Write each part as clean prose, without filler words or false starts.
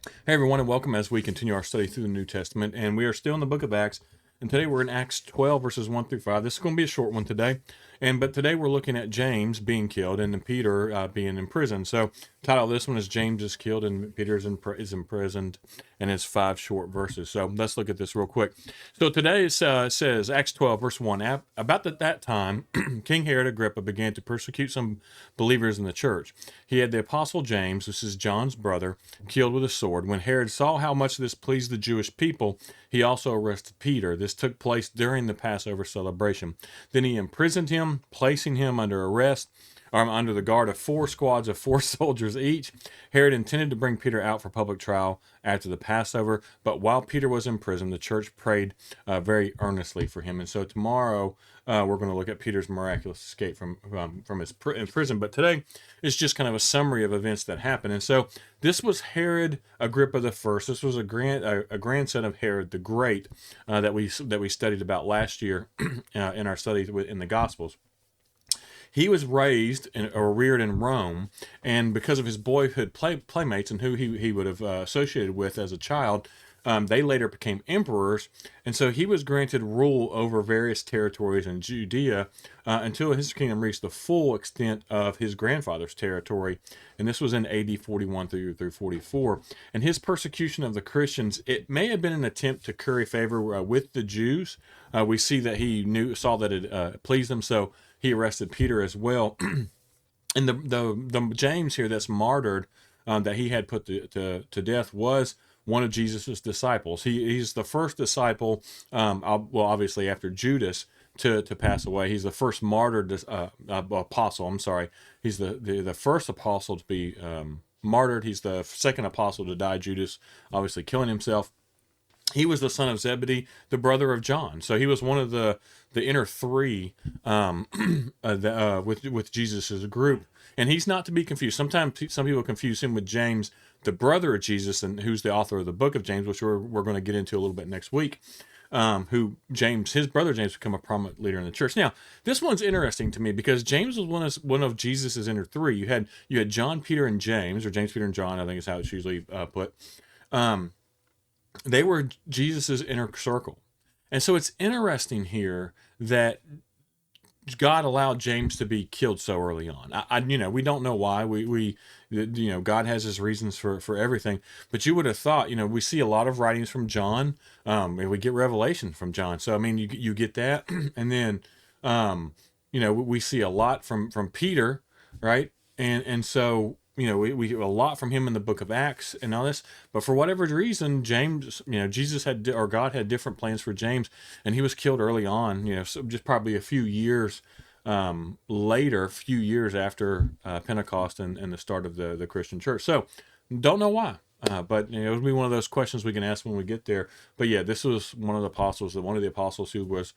Hey everyone, and welcome as we continue our study through the New Testament. And we are still in the book of Acts. And today we're in Acts 12, verses 1 through 5. This is going to be a short one today. But today we're looking at James being killed and then Peter being in prison. So, title of this one is James is killed and Peter is imprisoned, and it's 5 short verses. So, let's look at this real quick. So, today it says, Acts 12, verse 1, about that time, King Herod Agrippa began to persecute some believers in the church. He had the apostle James, this is John's brother, killed with a sword. When Herod saw how much this pleased the Jewish people, he also arrested Peter. This took place during the Passover celebration. Then he imprisoned him, placing him under arrest, or under the guard of 4 squads of 4 soldiers each. Herod intended to bring Peter out for public trial after the Passover, but while Peter was in prison, the church prayed very earnestly for him. And so tomorrow we're going to look at Peter's miraculous escape from his prison. But today is just kind of a summary of events that happened. And so this was Herod Agrippa the First. This was a grandson of Herod the Great that we studied about last year in our study in the Gospels. He was raised or reared in Rome, and because of his boyhood playmates and who he would have associated with as a child, they later became emperors, and so he was granted rule over various territories in Judea until his kingdom reached the full extent of his grandfather's territory, and this was in AD 41 through 44. And his persecution of the Christians, it may have been an attempt to curry favor with the Jews. We see that he saw that it pleased them, so he arrested Peter as well. And the James here that's martyred, that he had put to death, was one of Jesus's disciples. He's the first disciple, well, obviously after Judas, to pass away. He's the first martyred apostle. I'm sorry. He's the first apostle to be martyred. He's the second apostle to die. Judas obviously killing himself. He was the son of Zebedee, the brother of John. So he was one of the inner three with Jesus's group. And he's not to be confused. Sometimes some people confuse him with James, the brother of Jesus, and who's the author of the book of James, which we're going to get into a little bit next week. His brother James, become a prominent leader in the church. Now, this one's interesting to me because James was one of Jesus's inner three. You had John, Peter, and James, or James, Peter, and John, I think is how it's usually put. They were Jesus's inner circle. And so it's interesting here that God allowed James to be killed so early on. We don't know why. God has his reasons for everything. But you would have thought, we see a lot of writings from John, and we get revelation from John. So I mean, you get that, and then, we see a lot from Peter, right? And so we get a lot from him in the book of Acts and all this, but for whatever reason, James, Jesus or God had different plans for James, and he was killed early on, so just probably a few years after Pentecost and the start of the Christian church. So don't know why. But it'll be one of those questions we can ask when we get there. But yeah, this was one of the apostles who was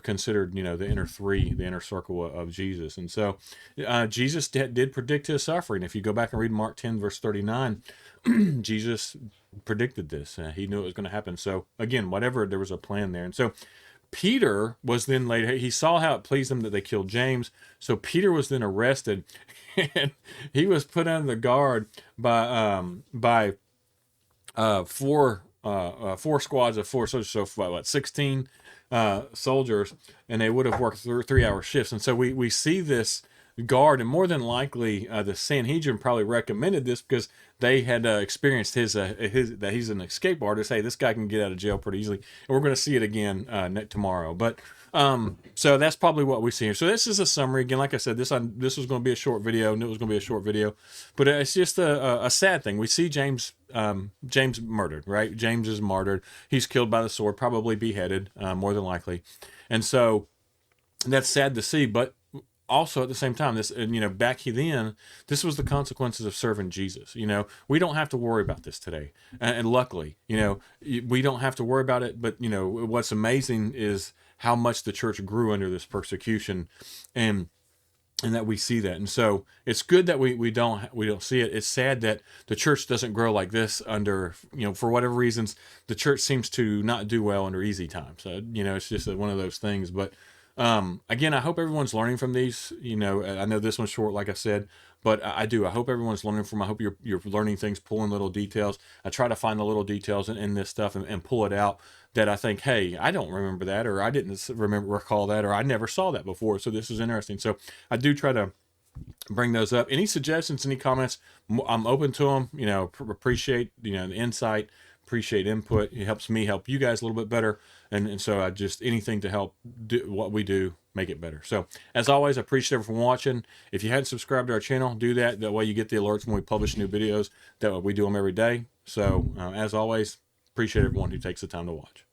considered, the inner three, the inner circle of Jesus. And so Jesus did predict his suffering. If you go back and read Mark 10, verse 39, Jesus predicted this. He knew it was going to happen. So again, there was a plan there. And so Peter was then later, he saw how it pleased him that they killed James. So Peter was then arrested, and he was put under the guard by 4 squads of 4 soldiers, so what, 16 soldiers, and they would have worked 3-hour shifts. And so we see this guard, and more than likely the Sanhedrin probably recommended this because they had experienced his that he's an escape artist. Hey, this guy can get out of jail pretty easily, and we're going to see it again tomorrow. But so that's probably what we see here. So this is a summary again. Like I said, this was going to be a short video. Knew it was going to be a short video, but it's just a sad thing. We see James murdered, right? James is martyred. He's killed by the sword, probably beheaded, more than likely, and so that's sad to see. But also at the same time, back then, this was the consequences of serving Jesus. We don't have to worry about this today, and luckily, we don't have to worry about it. But what's amazing is how much the church grew under this persecution, and that we see that. And so it's good that we don't see it. It's sad that the church doesn't grow like this under, for whatever reasons, the church seems to not do well under easy times. It's just one of those things. But Again, I hope everyone's learning from these. You know, I know this one's short, like I said, but I do. I hope everyone's learning from. I hope you're learning things, pulling little details. I try to find the little details in this stuff and pull it out that I think, hey, I don't remember that, or I didn't recall that, or I never saw that before. So this is interesting. So I do try to bring those up. Any suggestions, any comments, I'm open to them. You know, appreciate, you know, the insight, appreciate input. It helps me help you guys a little bit better. And so I just, anything to help do what we do, make it better. So as always, I appreciate everyone watching. If you hadn't subscribed to our channel, do that. That way you get the alerts when we publish new videos. That way we do them every day. So as always, appreciate everyone who takes the time to watch.